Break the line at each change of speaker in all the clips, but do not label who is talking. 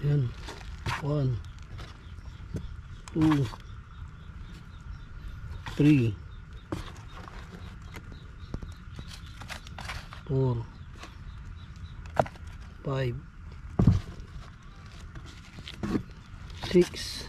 Yan. 1 2 3 4 5 6.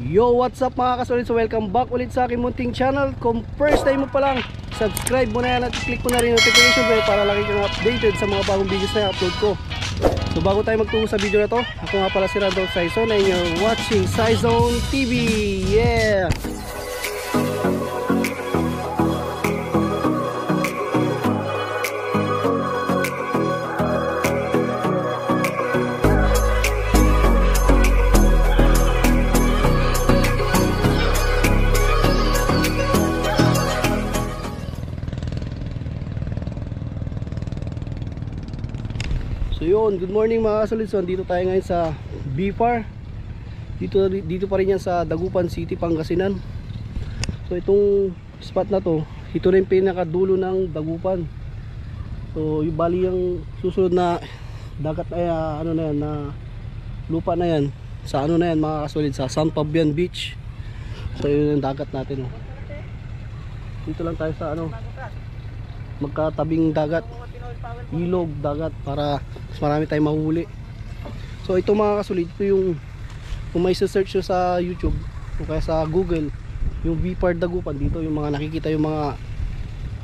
Yo, what's up mga kasolid? So welcome back ulit sa aking munting channel. Kung first time mo pa lang, subscribe mo na yan at click mo na rin notification bell para lagi kang updated sa mga bagong videos na i-upload ko. So bago tayo magtungo sa video na to, ako nga pala si Randolph Saizon and you're watching Saizon TV. Yeah! So yun, good morning mga kasolid. So dito tayo ngayon sa BFAR. Dito pa rin yan sa Dagupan City, Pangasinan. So itong spot na to, ito rin pinakadulo ng Dagupan. So yung bali yung susunod na dagat ay ano na yan, na lupa na yan, sa ano na yan mga kasolid, sa San Fabian Beach. So yun yung dagat natin. Dito lang tayo sa ano, magkatabing dagat, ilog, dagat, para mas marami tayong mahuli. So ito mga kasolid, ito yung kung may search nyo sa YouTube o kaya sa Google, yung BFAR Dagupan, dito yung mga nakikita yung mga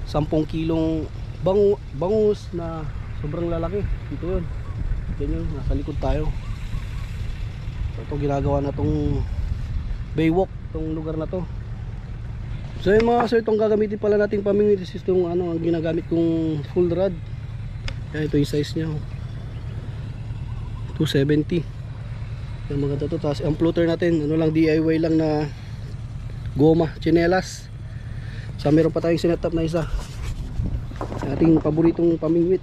10 kilong bangus na sobrang lalaki. Dito yun, yan yun, nasa likod tayo. So ito ginagawa na tong baywalk, tong lugar na to. So yung mga kasolid, itong gagamitin pala nating pamingwit is itong ano, ang ginagamit kong full rod. Yan, ito yung size nya, 270. Yung maganda to. Tapos ang floater natin, ano lang, DIY lang na goma, chinelas. So meron pa tayong sinetup na isa, ating paboritong pamingwit,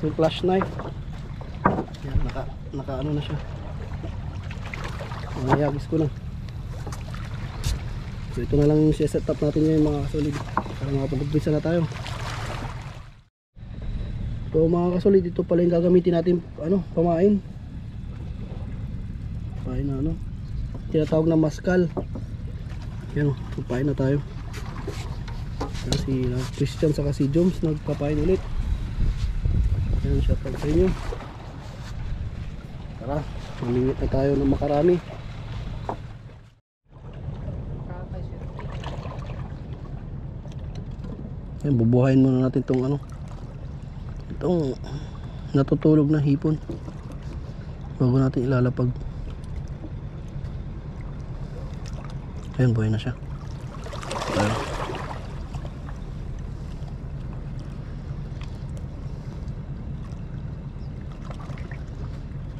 yung flash knife. Yan, naka ano na siya, nayagis ko na. So ito na lang yung setup natin ngayon mga kasolid, para makapag-umpisa na tayo. So mga kasolid, ito pala yung gagamitin natin, ano, pamain. Pain na ano, tinatawag na maskal. Yan, papain na tayo. Si Christian saka si Joms nagpapain ulit. Yan, shout out sa inyo. Tara, mamingit na tayo ng makarami. Yan, bubuhayin muna natin tong ano, itong natutulog na hipon bago natin ilalapag. Ayan, buhay na siya. Ayan.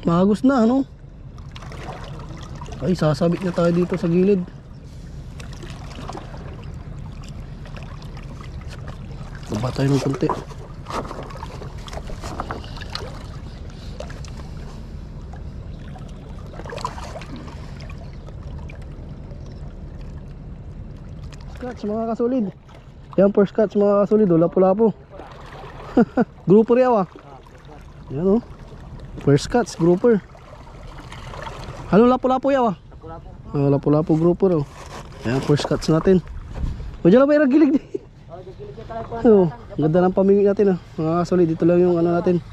Mahagos na ano. Ay, sasabit na tayo dito sa gilid. Baba tayo ng konti. Scotch mga kasolid. Yan for scotch mga kasolid, lapu-lapu. Grouper yaw ah. Yan oh, first scotch grouper. Ano lapu-lapu yaw ah? Lapu-lapu. Lapu-lapu grouper oh. Yan first scotch natin. O dyan lang ba yung gilig di? Oh, ganda ng pamingwit natin, mga kasolid. Dito lang yung ano natin,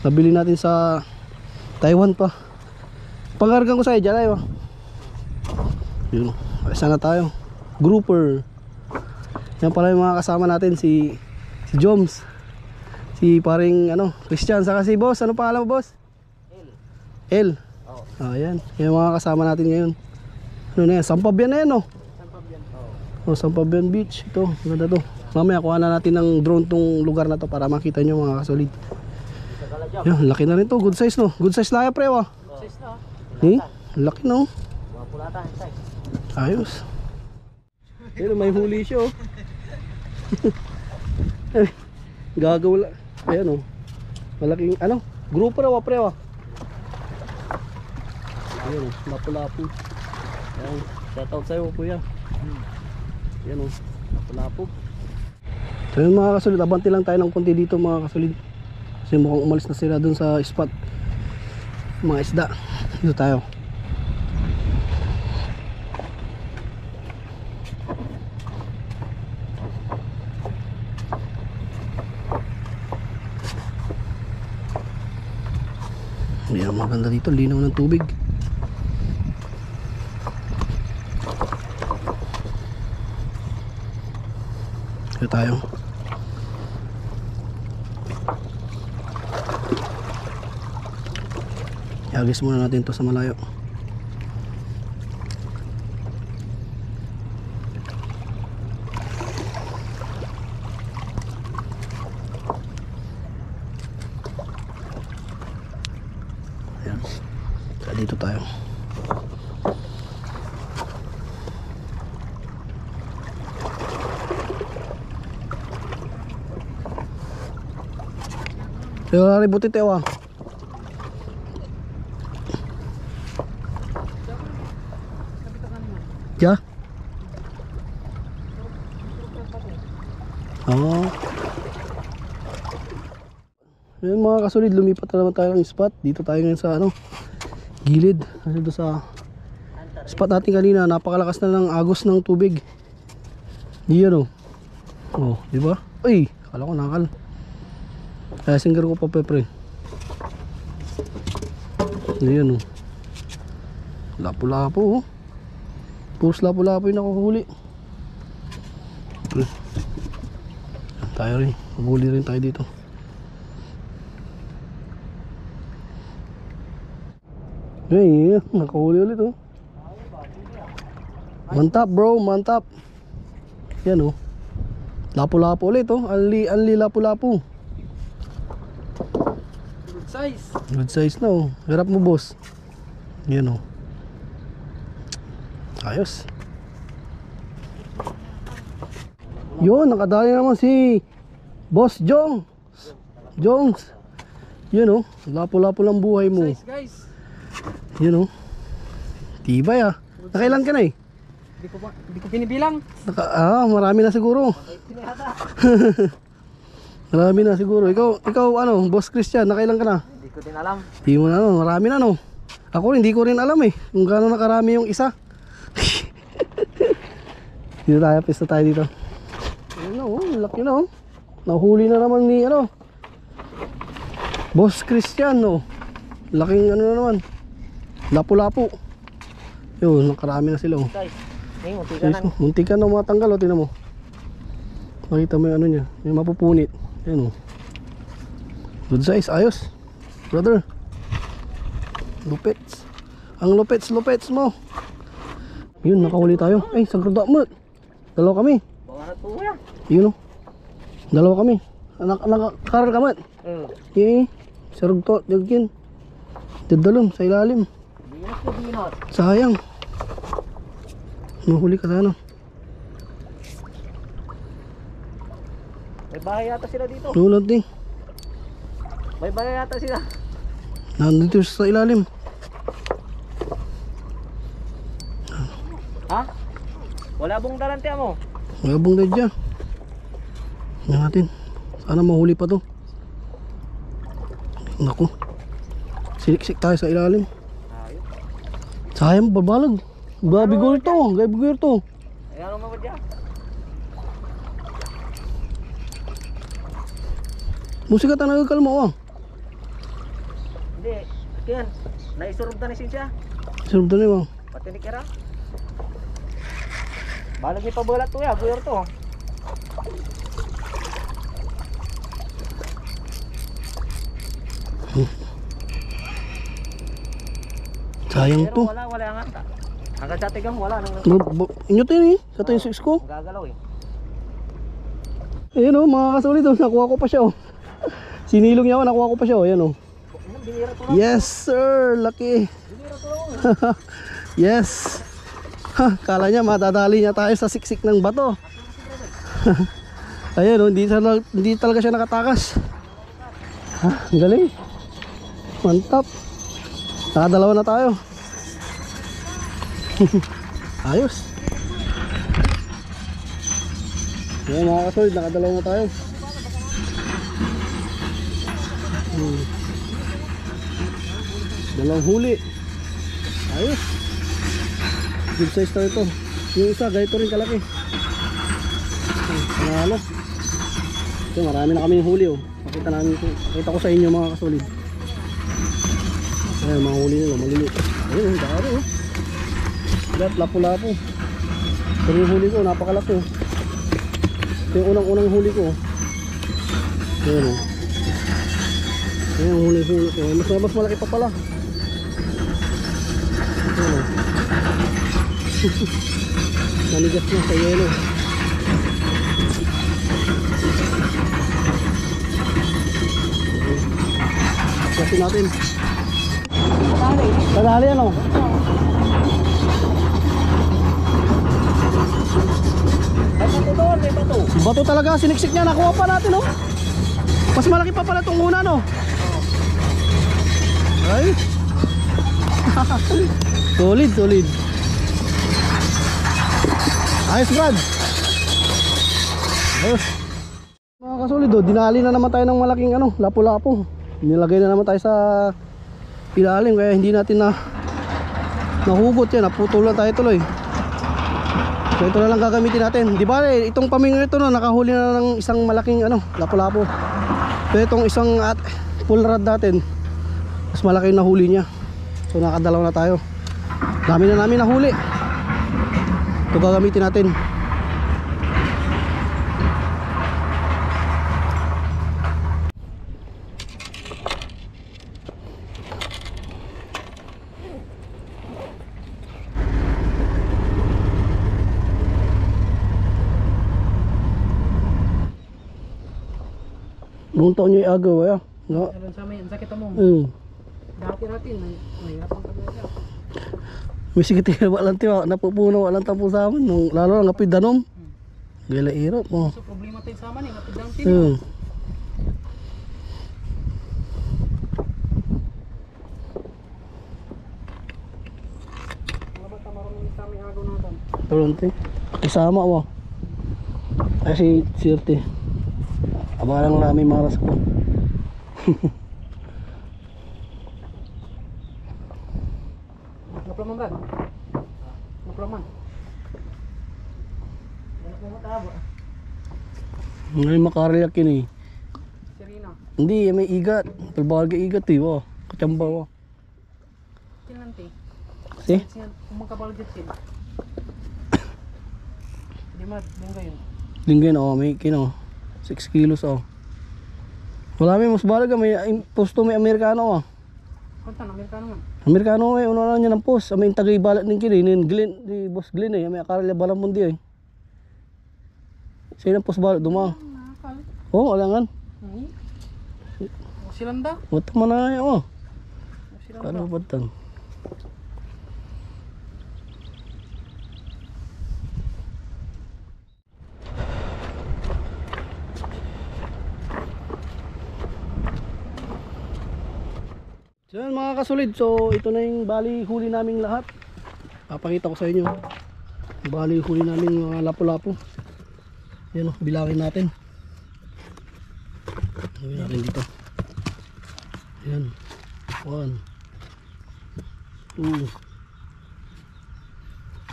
nabili natin sa Taiwan pa. Pangargan ko sa'yo dyan, ayo. Yun, isa na tayo. Grouper. Yan pala yung mga kasama natin, si Joms, si paring Christian, saka si boss. Ano pangalan mo, boss? L. Ayan, yung mga kasama natin ngayon. Ano na yan, Sampabian na yan, no? Sampabian Beach. Ito, ganda to. Mamaya kuha na natin ng drone tong lugar na to para makita nyo, mga kasolid. Yan, laki na rin to, good size, no? Good size laya, pre, wa?
Good size na.
Laki, no?
Pulatan, size.
Ayos. Pero may huli siya, oh. Ay, gagawala. Ayan, oh. Malaking, grouper, wa, pre, wa? Ayan, oh, lapu-lapu. Ayan, shoutout sa'yo, kuya. Ayan, oh, lapu-lapu. So yun, mga kasolid, abanti lang tayo ng konti dito, mga kasolid. Kasi mukhang umalis na sila dun sa spot, mga isda. Dito tayo. Ayan, maganda dito, linaw ng tubig. Dito tayo. Iagis muna natin to sa malayo. Ayan. Kaya dito tayo. Kaya wala rin butit, ewa. Ya. Oh. Ayan, mga kasolid, lumipat na naman tayo ng spot. Dito tayo ngayon sa gilid. Kasi doon sa spot natin kanina, napakalakas na ng agos ng tubig. Diyan, oh, di ba? Uy, akala ko nakal. Kaya singger ko pa, pre. Diyan, oh. Lapu-lapu, oh. Puros lapu-lapu yung nakuhuli. Tayo rin, maghuli rin tayo dito. Ay, nakahuli ulit, oh. Mantap, bro, mantap. Yan, oh. Lapu-lapu ulit, oh. Anli lapu-lapu.
Good size.
Good size na, oh. Harap mo, boss. Yan, oh. Ayos. Yun, nakadali naman si Boss Jones. Yun, oh. Lapu-lapu lang buhay mo.
Size, guys.
Yun, oh. Tibay, ah. Nakailan ka na, eh?
Hindi ko pinibilang.
Marami na siguro. Marami na siguro. Ikaw Boss Christian, nakailan ka na?
Hindi ko din alam.
Hindi mo na, marami na, no? Ako hindi ko rin alam, eh, kung gaano nakarami yung isa. Dito tayo, pista tayo dito. Ayun na, oh, laki na, oh. Nahuli na naman ni Boss Christian, oh. Laking na naman, lapu-lapu. Yun, nakarami na sila, oh.
Guys, muntikan na.
Muntikan na matanggal, oh, tinan mo. Makita mo yung niya, yung mapupunit. Ayun, oh. Good size, ayos, brother. Lupets. Ang lupets mo. Yun, nakahuli tayo. Ay, sagrada mo. Dalawa kami.
Bawarat po yan.
Yun, oh. Dalawa kami. Nakakaral ka man. Okay. Sarog to, dagkin. Dadalom sa ilalim.
Binot.
Sayang. Nahuli ka sana.
May bahay yata sila dito.
Nulad din.
May bahay yata sila.
Nandito sa ilalim.
Ha? Wala bong darante mo?
Mayabong na dyan. Yan natin. Sana mahuli pa to. Naku. Silik-sik tayo sa ilalim.
Ayun.
Sayang, babalag. Gabigol to.
Ayan mo ba dyan?
Musika ta nagkalmo oh.
Hindi, yan. Naisurog na ni siya.
Sarap doon mo.
Pati ni Kira. Balag ni pabalat to ya, buyer to.
Sayang
Pero
to.
wala ang ata. Hanggang sa tigang wala nang
Inyo to yun eh. Sa to yung 6 ko.
gagalaw eh.
Ayun oh, mga kasulit oh. Nakuha ko pa siya oh. Sinilong niya ako, nakuha ko pa siya oh. Ayan oh.
Binira to lang.
Yes sir, laki.
Binira to lang.
Yes. Ha, kala niya madadali niya tayo sa siksik ng bato. Ayun oh, hindi talaga siya nakatakas. Ha, ang galing. Mantap. Nakadalawa na tayo. Ayos. Ayan mga kasoy, nakadalawa na tayo. Dalawang huli. Ayos. Good size na ito. Yung isa, ganito rin kalaki. Panalo. Ito, marami na kami huli oh. Pakita ko sa inyo mga kasolid. Ayan, mga huli nila, maliliit. Ayun, ang dami oh. Lahat, lapo-lapo. Pero yung huli ko, napakalaki oh. Ito yung unang huli ko oh. Ayan oh. Ayan ang huli ko. Mas malaki pa pala. Ayan oh. Nanigas na sa yelo. Kasi natin. Padali ano?
May bato doon, may bato.
Bato talaga, siniksik niya. Nakuha pa natin oh. Mas malaki pa pala itong una no. Ay. Solid. Ayos Brad. Ayos. Mga kasolid oh, dinali na naman tayo ng malaking ano, lapo-lapo. Nilagay na naman tayo sa ilalim kaya hindi natin nahugot yan, naputulan tayo tuloy. So ito na lang gagamitin natin. Di ba itong pamingwit ito no, nakahuli na ng isang malaking ano, lapo-lapo. So itong isang full rod natin, mas malaki yung nahuli niya. So nakadalaw na tayo. Dami na namin nahuli. Ito gagamitin natin. Noong taon nyo i-agaw eh. No?
Alam sa amin, sakit mo. Dati natin, nahihirapan kami na.
May sigit walang tiwa, napupuno walang tapo sa amin. Nung, lalo lang ngapid danom. Gila hirap mo.
So problema tayo sa amin, ngapid lang tin. Mga bata marunong sa amin agaw natin.
Tulunti. Isama mo. Ay si Sirte. Abalang namin maras ko.
Naplaman Brad? Naplaman. Wala po mataba.
Ngayon makarelak yun eh.
Serena.
Hindi, may igat. Talbawal ka igat eh. Wow. Kachamba wow.
Kinanti.
Si?
Kung magkabalagit sila. Hindi linggo yun.
Linggan oh, may kino. 6 kilos oh. Wala may mas balaga, may posto may Amerikano oh.
Kuntan, Amerikano nga.
Amerikano may una na niya ng post. May tagay balat din kini, ni Glenn, ni Boss Glenn eh. May akarala balang mundi eh. Sino post balat duma?
Nakakal.
Oh, alangan.
O silanda.
Wata man na oh.
O silanda.
Kano batang. So yan mga kasulid, so ito na yung bali huli naming lahat. Papakita ko sa inyo. Bali huli naming mga lapo-lapo. Yan o, bilangin natin. Bilangin natin dito. Yan. 1 2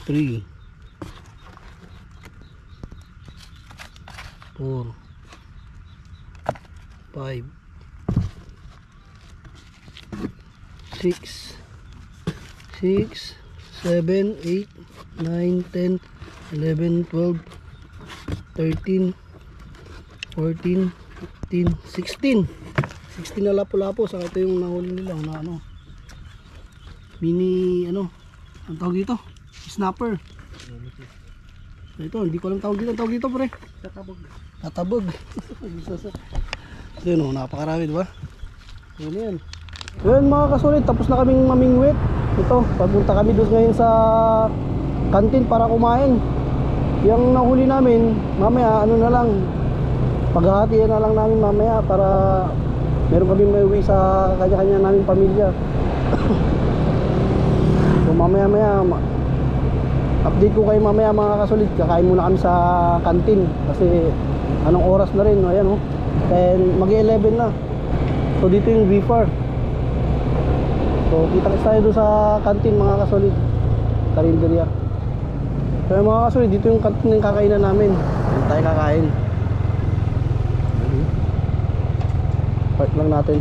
3 4 5 6 6 7 8 9 10 11 12 13 14 15 16 16 na lapu-lapu. Saka ito yung nahuli nila na ano, mini ano ang tawag dito, snapper. Ito hindi ko alam tawag dito pre. Tatabog. Yun o, napakarami diba? Yun. Yun mga kasulit, tapos na kaming mamingwit. Ito, papunta kami doon ngayon sa kantin para kumain. Yung nahuli namin, mamaya ano na lang, paghahatian na lang namin mamaya para meron kami may uwi sa kanya-kanya naming pamilya. So mamaya update ko kayo mamaya mga kasulit. Kakain muna kami sa kantin kasi anong oras na rin, ayan oh, and mag-11 na. So dito yung BFAR. So kita-kits tayo doon sa kantin mga kasulit, karinderya. So mga kasulit, dito yung kantin ng kakainan namin. Dito tayo kakain. Park lang natin.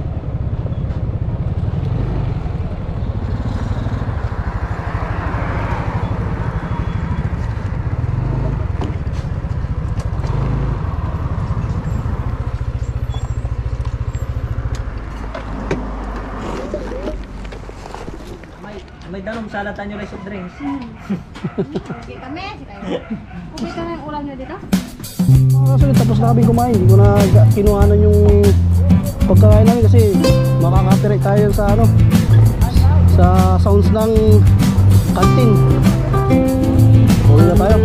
May danom, salatan nyo na yung soft drinks.
Okay kami. Okay ka na yung ulam nyo dito?
Kasulit, tapos na kami kumain. Hindi ko na kinuhanan yung pagkakain namin kasi makaka-copyright tayo sa ano, sa sounds ng kantin. Uwi na tayo.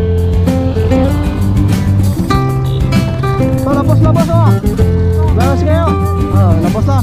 So, lapos oh. Labas kayo. Lapos na.